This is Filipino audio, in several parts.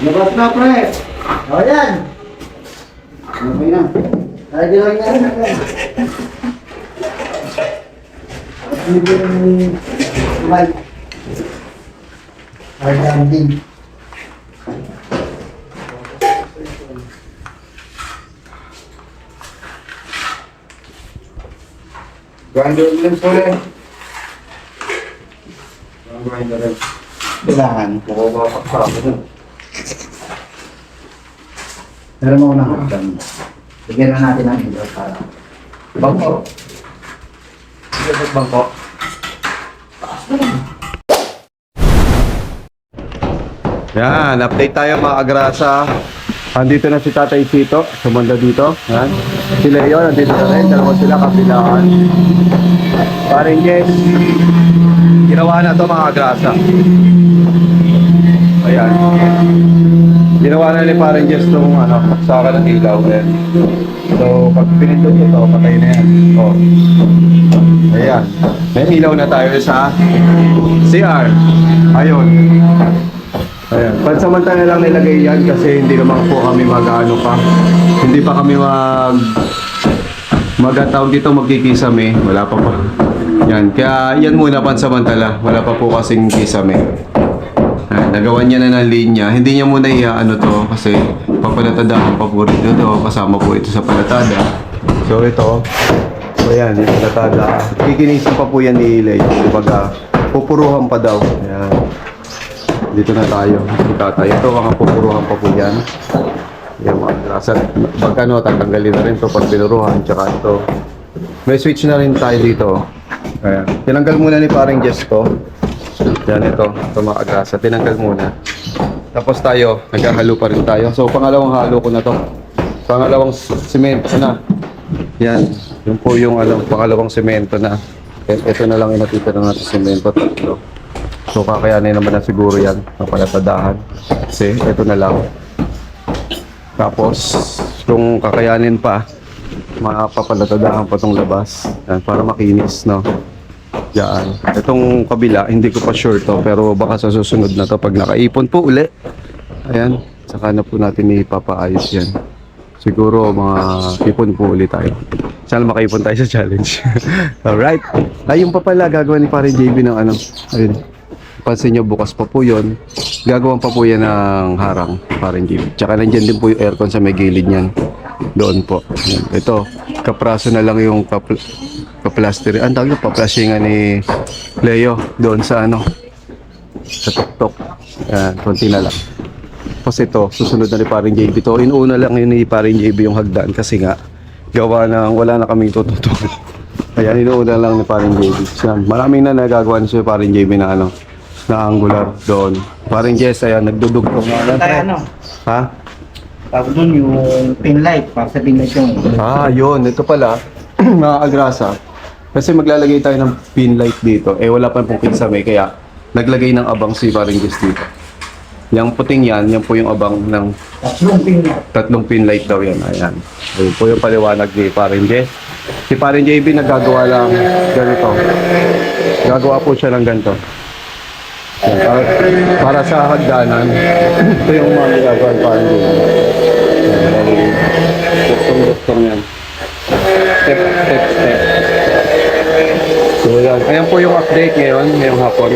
Labas na, pre! O, yan! Okay na. Ay, di lang yan. Hindi yung light. Ay, landing. Grinder din po rin. Grinder rin. Kailangan. Makubapak pa ako dun. Pero mo na hagdan. Bigyan na natin ang ilaw para bangko. Bangko. Yan, update tayo mga agrasa. Andito na si Tatay Sito, sumanda dito. Yan. Si Leo, nandito na rin. Dalawa sila kapilaan. Paring yes. Ginawa na to mga agrasa. Ayan. Ginawa na ni Paring Jess itong paksaka ng ilaw. Ayan. So, pag pinindot ko ito, patay na yan. Oh. Ayan. May ilaw na tayo sa CR. Ayun. Ayan. Pansamantala lang nilagay yan kasi hindi naman po kami mag-ano pa. Hindi pa kami mag-tawag dito, magkikisame. Wala pa pa. Yan. Kaya yan muna pansamantala. Wala pa po kasing kisame. Nagawa niya na ng linya. Hindi niya muna iaano to kasi papalatadahan pa po rin ito. Kasama po ito sa palatada. So ito. So yan, yung palatada. Kikinisin pa po yan ni Ilay. Kumbaga, pupuruhan pa daw. Ayan. Dito na tayo. Ito mga pupuruhan pa po yan. Yan mga grasa. Pag tatanggalin na rin to pag pinuruhan. Tsaka ito. May switch na rin tayo dito. Ayan. Tinanggal muna ni Paring Jess ko. Yan ito mga agrasa, tinanggal muna. Tapos tayo, naghahalo pa rin tayo. So pangalawang halo ko na to. Pangalawang semento na. Yan, yun po yung pangalawang semento na. Ito na lang yung natitira natin semento, tatlo. So kakayanin naman na siguro yan, papalatadahan. Kasi ito na lang. Tapos kung kakayanin pa, mapapalatadahan pa tong labas. Yan, para makinis, no? Yan. Itong kabila, hindi ko pa sure to, pero baka sa susunod na to pag nakaipon po uli. Ayan, saka na po natin ipapaayos yan. Siguro mga ipon po uli tayo. Sana makaipon tayo sa challenge. Alright. Ayun pa pala, gagawa ni Paring JB ng ayun. Pansin nyo, bukas pa po yun. Gagawan pa po yan ng harang, Paring JB. Tsaka nandyan din po yung aircon sa may gilid niyan. Doon po. Ayan. Ito, kapraso na lang yung pa-plaster. Ang tawag yung pa-plashingan ni Leo doon sa sa tuktok. Ayan, konti na lang. Tapos ito, susunod na ni Paring JB. Ito, inuuna lang yun ni Paring JB yung hagdan kasi nga gawa na wala na kaming tututukan. Ayan, inuuna lang ni paring JB. Yan, maraming na nagagawa ni paring JB na ano, na angular doon. Paring Jess, ayan, nagdudugtong na. Tayo ano? Ha? Tawag doon yung pin light. Para sa pin light yung... Ah, yun. Ito pala, mga agrasa. Kasi maglalagay tayo ng pin light dito. Eh, wala pa pong kisame, kaya naglagay ng abang si paring Jess dito. Yung puting yan po yung abang ng Tatlong pin light. 3 pin light daw yan. Ayan. Ayun po yung paliwanag ni paring Jess. Si paring JB nagagawa lang ganito. Gagawa po siya ng ganito. Yan, para sa hagdanan. Ito yung mga ginagawa ni paring JB. Duktong yan. Step. So yan. Ayan po yung update ngayon, ngayong hapon.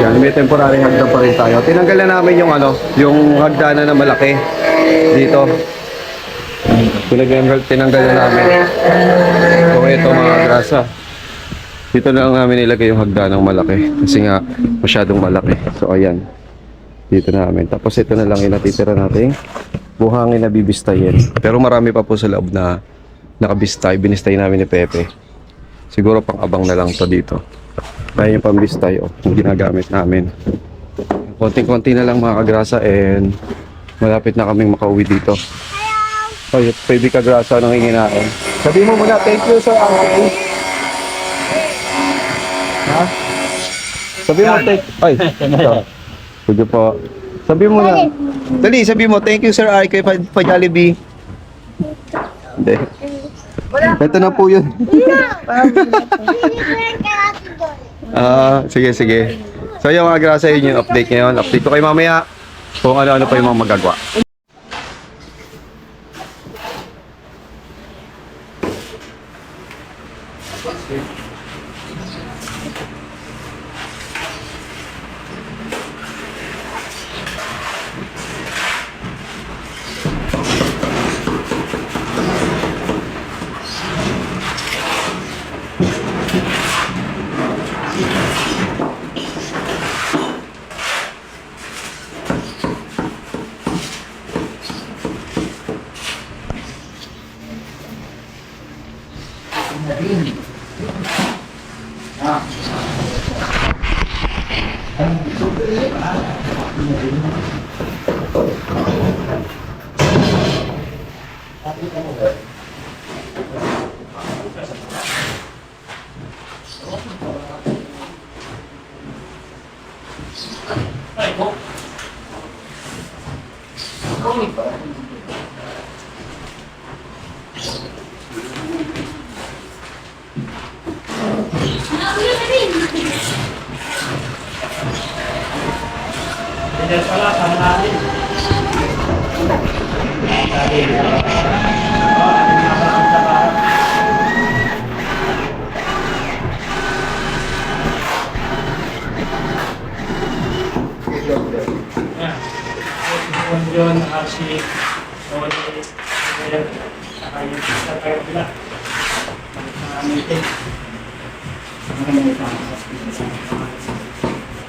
Yan, may temporary hagdan pa rin tayo. Tinanggal na namin yung ano, yung hagdanan na malaki dito. Tinanggal na namin. So ito mga grasa. Dito na lang namin ilagay yung hagdan ng malaki kasi nga masyadong malaki. So ayan. Dito na namin. Tapos ito na lang yung natitira nating buhangin na bibistayin. Pero marami pa po sa loob na nakabistay. Binistay namin ni Pepe. Siguro pang abang na lang to dito. Kaya yung pambistay yung ginagamit namin. Konting-konti na lang mga kagrasa and malapit na kaming makauwi dito. Ay, baby kagrasa nang hinginain. Sabi mo muna, thank you sir Uncle. Ha? Sabi mo, ay, ito. Sige po. Sabi mo na. Dali, sabi mo, thank you sir Ay kay pa-Jollibee. Hindi. Ito na po yun. Sige. So yung mga grasa yun yung update ngayon. Update ko kayo mamaya kung ano-ano pa yung mga magagawa. Yun, RC, Oli, saka yung sa tayo pila. Meeting.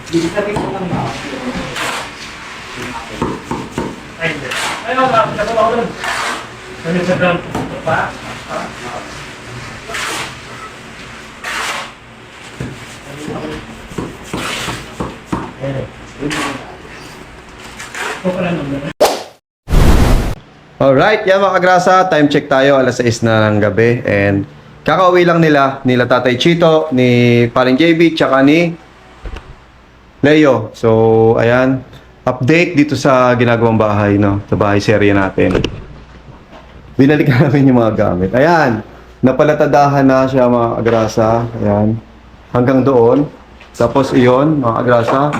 Hindi sabi ko lang ba? Ay, hindi. Ayun, nasa ako doon. Sa ground. Pa? Alright, yan mga kagrasa, time check tayo, alas 6 na ng gabi and kakauwi lang nila Tatay Chito, ni Paring JB, tsaka ni Leo. So, ayan, update dito sa ginagawang bahay, no? Sa bahay serye natin. Binalik namin yung mga gamit. Ayan, napalatadahan na siya mga kagrasa, ayan, hanggang doon. Tapos iyon, mga kagrasa,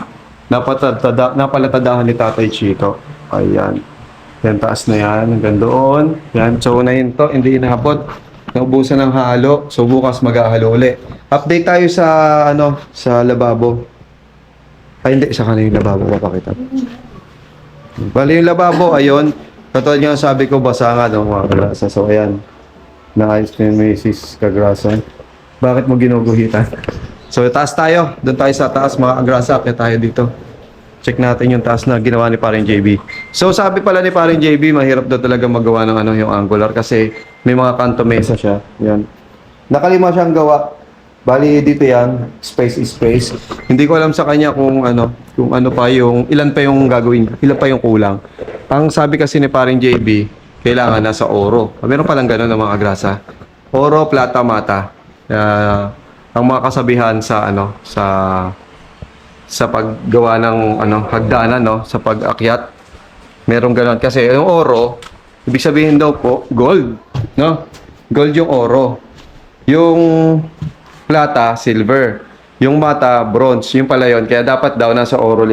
napalatadahan ni Tatay Chito. Ayan. Yan, taas na yan, hanggang doon. Yan, so unahin to, hindi inabot. Naubusan ng halo, so bukas mag-ahalo uli. Update tayo sa, sa lababo. Ay, hindi, sa kanina yung lababo, mapakita. Bali yung lababo, ayun. Katulad nga sabi ko, basa nga, mga kagrasa. So, ayan. Naayos na yung Mrs. Kagrasa. Bakit mo ginuguhitan? So, taas tayo. Doon tayo sa taas, mga kagrasa. Kaya tayo dito. Check natin yung taas na ginawa ni Paring JB. So sabi pala ni Paring JB, mahirap daw talaga magawa ng yung angular kasi may mga kanto mesa siya. Yan. Nakalima siyang gawa. Bali dito yan, space is space. Hindi ko alam sa kanya kung ano pa yung, ilan pa yung gagawin, ilan pa yung kulang. Ang sabi kasi ni paring JB, kailangan nasa oro. Meron palang gano'n ng mga grasa. Oro, plata, mata. Ang mga kasabihan sa sa paggawa ng hagdanan, no, sa pag-akyat. Merong gano'n kasi yung oro, ibig sabihin daw po gold, no? Gold yung oro. Yung plata, silver. Yung mata, bronze. Yung pala yun. Kaya dapat daw nasa oro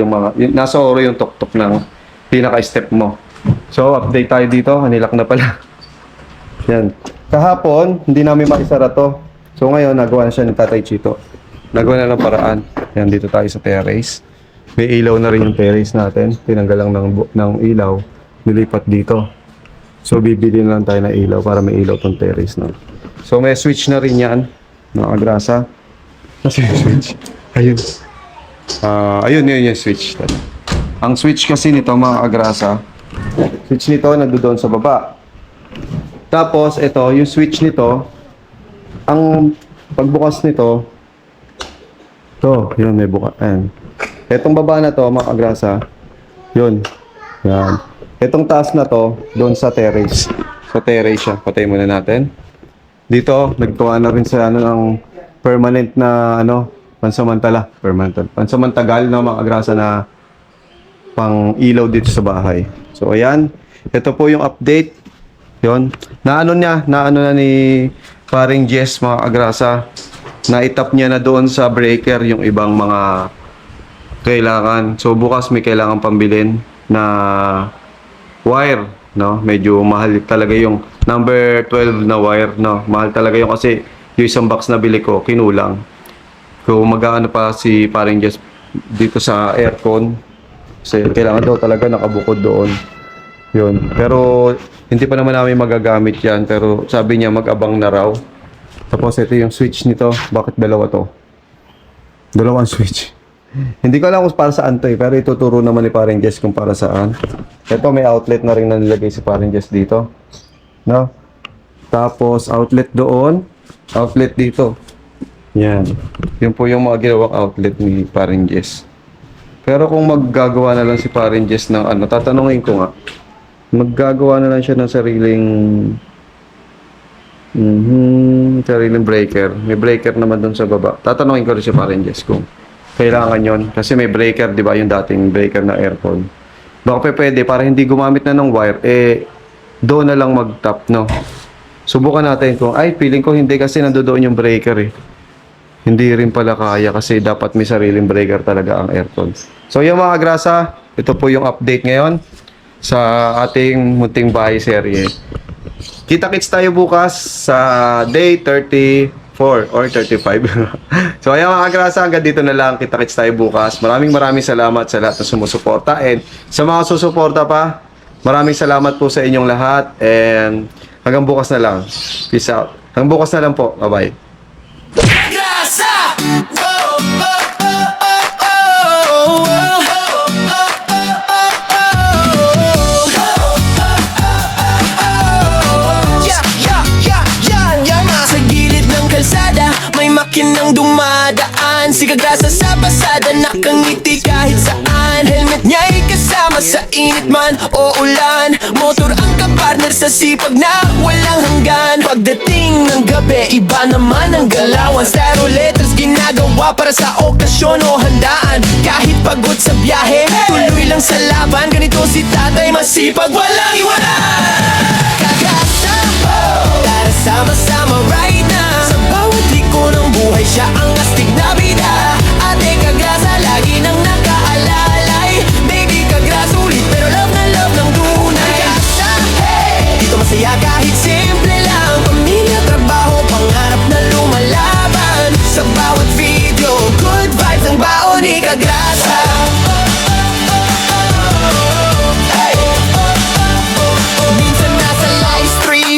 nasa oro yung tuktok ng pinaka-step mo. So, update tayo dito. Hanilak na pala. Yan. Kahapon, hindi namin maisara to. So, ngayon, nagawa na siya ni Tatay Chito. Nagawa na ng paraan. Yan, dito tayo sa terrace. May ilaw na rin yung terrace natin. Tinanggal lang ng ilaw. Nilipat dito. So, bibili na lang tayo ng ilaw para may ilaw tong terrace na. So, may switch na rin yan. Mga grasa. Kasi yung switch. Ayun. Ayun, yun yung switch. Ang switch kasi nito, mga agrasa, switch nito nandoon sa baba. Tapos, ito, yung switch nito, ang pagbukas nito, yun, may buka. Ayan. Itong baba na to, mga agrasa, yun. Yan. Itong taas na to, doon sa terrace. Sa terrace siya. Patay muna natin. Dito, nagtuwa na rin sa ng permanent na pansamantala. Pansamantagal na mga agrasa na pang ilaw dito sa bahay. So, ayan. Ito po yung update. Yun. Naano na ni paring Jess mga agrasa. Na-itap niya na doon sa breaker yung ibang mga kailangan. So, bukas may kailangan pambilin na wire. No? Medyo mahal talaga yung number 12 na wire. No? Mahal talaga yung kasi yung isang box na bili ko, kinulang. Kung mag-aano pa si paring Jess dito sa aircon. Kasi kailangan daw talaga nakabukod doon. Yun. Pero hindi pa naman namin magagamit yan. Pero sabi niya mag-abang na raw. Tapos ito yung switch nito. Bakit dalawa to? Dalawang switch. Hindi ko alam kung para saan to eh. Pero ituturo naman ni paring Jess kung para saan. Ito may outlet na rin na nilagay si paring Jess dito. No? Tapos outlet doon. Outlet dito. Yan. Yun po yung mga ginawang outlet ni paring Jess. Pero kung maggagawa na lang si paring Jess ng tatanungin ko nga. Maggagawa na lang siya ng sariling breaker. May breaker naman doon sa baba. Tatanungin ko rin si paring Jess kung kailangan yon kasi may breaker, di ba, yung dating breaker ng aircon. Baka pwede para hindi gumamit na ng wire, doon na lang mag-tap, no? Subukan natin kung, feeling ko hindi kasi nandoon yung breaker eh. Hindi rin pala kaya kasi dapat may sariling breaker talaga ang aircon. So yung mga grasa, ito po yung update ngayon sa ating munting bahay serye. Kita-kits tayo bukas sa day 34 or 35. So ayan mga grasa, hanggang dito na lang. Kita-kits tayo bukas. Maraming salamat sa lahat na sumusuporta. And sa mga susuporta pa, maraming salamat po sa inyong lahat. And hanggang bukas na lang. Peace out. Hanggang bukas na lang po. Bye-bye. Makinang dumadaan, si Kagrasa sa pasada, nakangiti kahit saan. Helmet niya'y kasama sa init man o ulan. Motor ang kapartner sa sipag na walang hanggan. Pagdating ng gabi, iba naman ang galawan. Stereo letters ginagawa para sa okasyon o handaan. Kahit pagod sa biyahe, tuloy lang sa laban. Ganito si tatay, masipag, walang iwanan. Kagrasa, tara sama-sama right now. Sa bawat liko ng buhay, siya ang astig na bida. Ate Kagrasa, lagi nang nakaalalay. Baby Kagrasa, ulit pero love ng tunay. Kagrasa, hey! Dito masaya kahit simple lang. Pamilya, trabaho, pangarap na lumalaban. Sa bawat video, good vibes ang baon ni Kagrasa.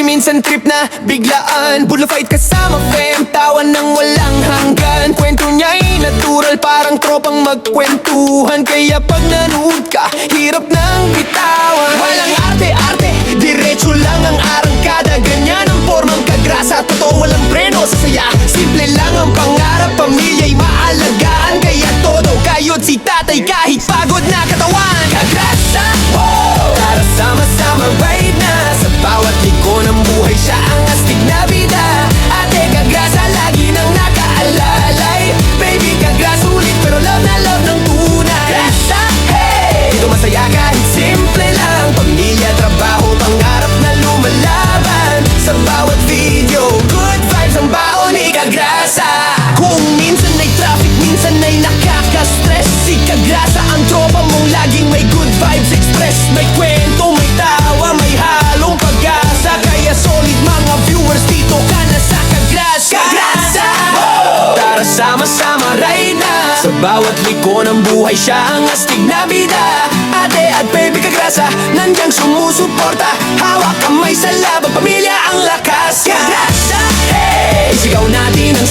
Minsan trip na biglaan, Bulo fight kasama fam, tawan ng walang hanggan. Kwento niya'y natural, parang tropang magkwentuhan. Kaya pag nanood ka, hirap nang bitawan. Walang arte-arte, diretso lang ang arangkada. Ganyan ang formang Kagrasa. Sa totoo walang preno sa saya. Simple lang ang pangarap, pamilya'y maalagaan. Kaya todo kayod si tatay kahit pagod na katawan. Kagrasa, para sama-sama ride na. Sa bawat liko ng buhay siya ang astig na bida. Ate Kagrasa lagi nang nakaalalay. Baby Kagrasa ulit pero love na love ng tunay. Kagrasa, hey! Dito masaya kahit simple lang. Pamilya, trabaho, pangarap na lumalaban. Sa bawat video, good vibes ang baon ni Kagrasa. Kung minsan ay traffic, minsan ay nakaka-stress. Si Kagrasa ang tropa mong laging may good vibes express. May kwento, may tawa, may halong pag-asa. Kaya solid mga viewers, dito ka na sa Kagrasa. Kagrasa! Tara sama-sama ride na. Sa bawat liko ng buhay siya ang astig na bida. Ate at baby Kagrasa, nandiyan sumusuporta. Hawak kamay sa laban, pamilya ang lakas. Kagrasa, hey! Isigaw natin ang